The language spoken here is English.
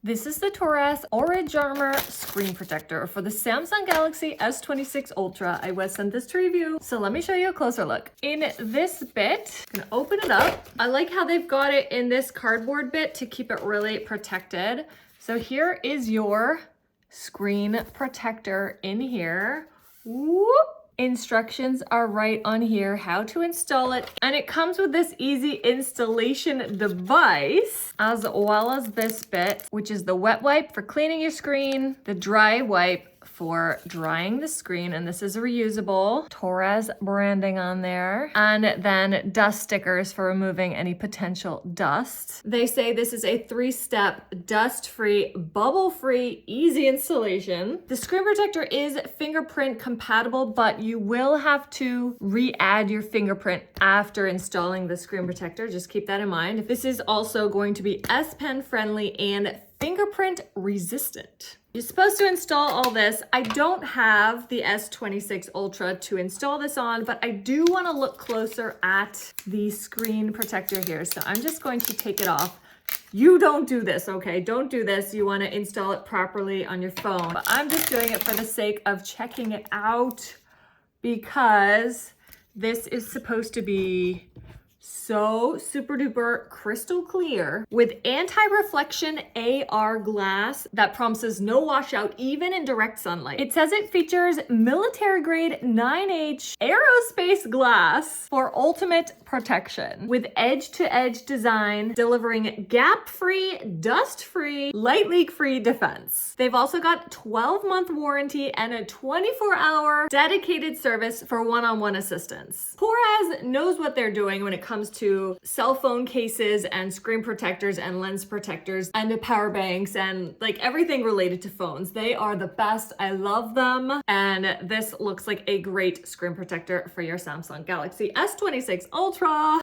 This is the Torras OrigArmor screen protector for the Samsung Galaxy S26 Ultra. I was sent this to review, so let me show you a closer look. In this bit, I'm gonna open it up. I like how they've got it in this cardboard bit to keep it really protected. So here is your screen protector in here. Whoop. Instructions are right on here how to install it, and it comes with this easy installation device as well as this bit, which is the wet wipe for cleaning your screen, the dry wipe for drying the screen, and this is reusable, Torras branding on there, and then dust stickers for removing any potential dust. They say this is a 3-step dust-free, bubble-free, easy installation. The screen protector is fingerprint compatible, but you will have to re-add your fingerprint after installing the screen protector. Just keep that in mind. This is also going to be S Pen friendly and fingerprint resistant. You're supposed to install all this. I don't have the S26 Ultra to install this on, but I do want to look closer at the screen protector here. So I'm just going to take it off. You don't do this, okay? Don't do this. You want to install it properly on your phone. But I'm just doing it for the sake of checking it out because this is supposed to be so super duper crystal clear with anti-reflection AR glass that promises no washout even in direct sunlight. It says it features military grade 9H aerospace glass for ultimate protection with edge-to-edge design, delivering gap-free, dust-free, light leak-free defense. They've also got 12-month warranty and a 24-hour dedicated service for one-on-one assistance. Torras knows what they're doing when it comes to cell phone cases and screen protectors and lens protectors and the power banks and like everything related to phones. They are the best. I love them. And this looks like a great screen protector for your Samsung Galaxy S26 Ultra.